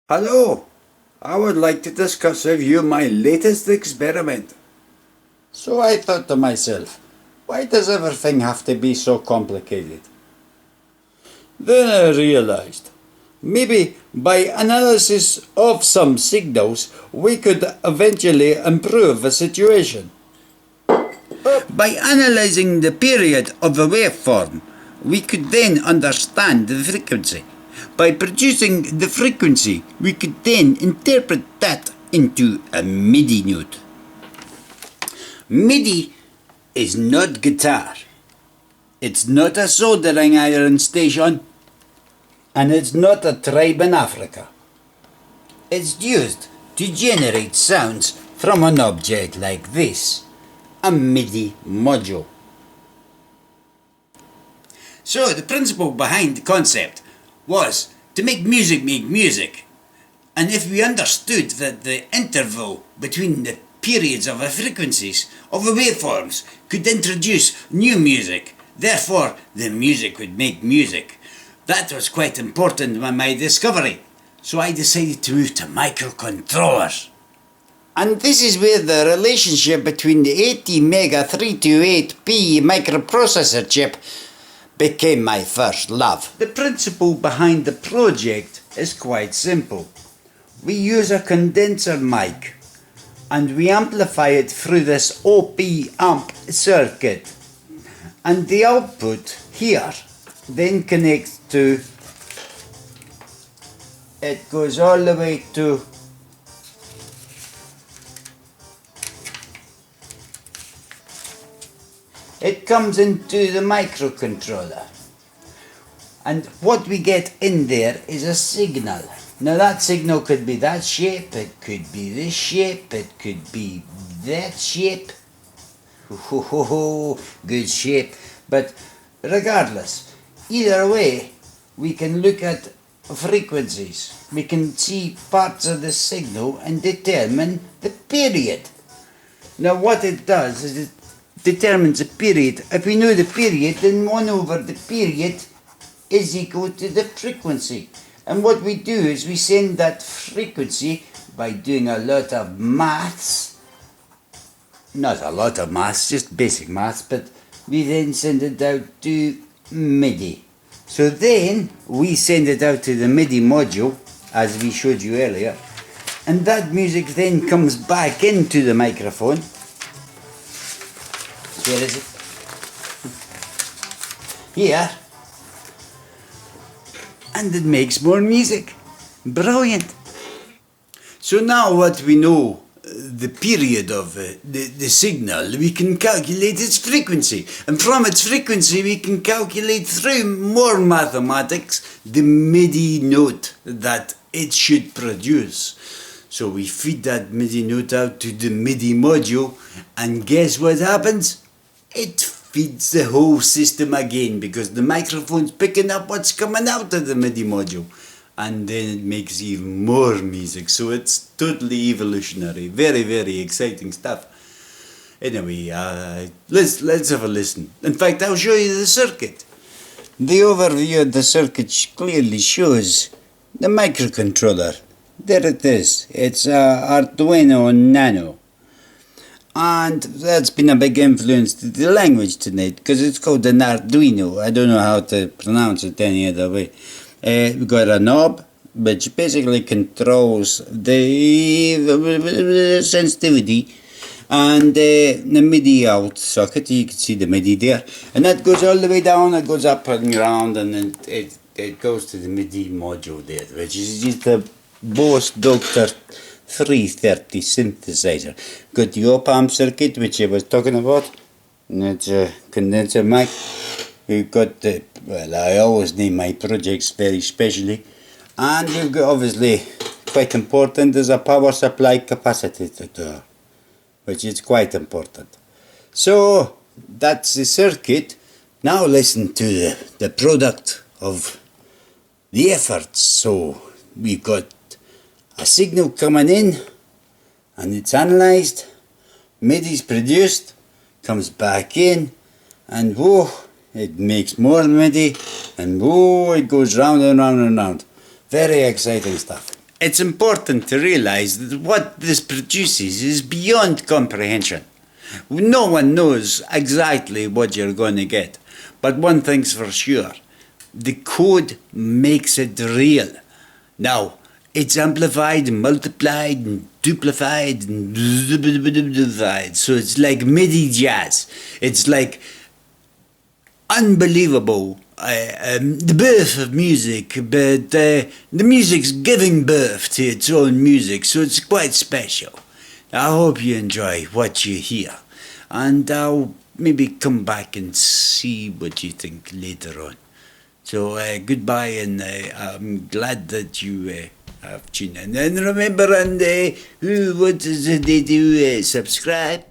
Hello, I would like to discuss with you my latest experiment. So I thought to myself, why does everything have to be so complicated? Then I realized, maybe by analysis of some signals, we could eventually improve the situation. By analyzing the period of a waveform, we could then understand the frequency. By producing the frequency, we could then interpret that into a MIDI note. MIDI is not guitar. It's not a soldering iron station. And it's not a tribe in Africa. It's used to generate sounds from an object like this, a MIDI module. So the principle behind the concept was to make music. And if we understood that the interval between the periods of the frequencies of the waveforms could introduce new music, therefore the music would make music. That was quite important in my discovery. So I decided to move to microcontrollers. And this is where the relationship between the 80 Mega 328P microprocessor chip became my first love. The principle behind the project is quite simple. We use a condenser mic and we amplify it through this op-amp circuit, and the output here then connects to, it goes all the way to it comes into the microcontroller, and what we get in there is a signal. Now that signal could be that shape, it could be this shape, it could be that shape. Good shape. But regardless, either way, we can look at frequencies. We can see parts of the signal and determine the period. Now what it does is it determines the period. If we know the period, then 1 over the period is equal to the frequency. And what we do is we send that frequency by doing a lot of maths. Not a lot of maths, just basic maths, but we then send it out to MIDI. So then we send it out to the MIDI module, as we showed you earlier, and that music then comes back into the microphone. Where is it? Here. And it makes more music. Brilliant. So now what we know, the period of the signal, we can calculate its frequency. And from its frequency we can calculate through more mathematics the MIDI note that it should produce. So we feed that MIDI note out to the MIDI module, and guess what happens? It feeds the whole system again, because the microphone's picking up what's coming out of the MIDI module, and then it makes even more music. So it's totally evolutionary. Very, very exciting stuff. Anyway, let's have a listen. In fact, I'll show you the circuit. The overview of the circuit clearly shows the microcontroller. There it is. It's Arduino Nano. And that's been a big influence to the language tonight, because it's called an Arduino. I don't know how to pronounce it any other way. We've got a knob which basically controls the sensitivity, and the MIDI out socket. You can see the MIDI there, and that goes all the way down. It goes up and round, and then it goes to the MIDI module there, which is just a Bose Doctor 330 synthesizer. Got the op-amp circuit, which I was talking about, and it's a condenser mic. We've got the, well, I always name my projects very specially, and we've got, obviously quite important, there's a power supply capacitor, which is quite important. So that's the circuit. Now listen to the product of the efforts. So we've got a signal coming in, and it's analysed, MIDI's produced, comes back in, and whoa, it makes more MIDI, and whoa, it goes round and round and round. Very exciting stuff. It's important to realize that what this produces is beyond comprehension. No one knows exactly what you're going to get, but one thing's for sure, the code makes it real. Now, it's amplified and multiplied and duplified and duplified, so it's like MIDI jazz. It's like unbelievable. The birth of music, but the music's giving birth to its own music, so it's quite special. I hope you enjoy what you hear, and I'll maybe come back and see what you think later on. So goodbye, and I'm glad that you have tuned in. And remember, what does they do? Subscribe.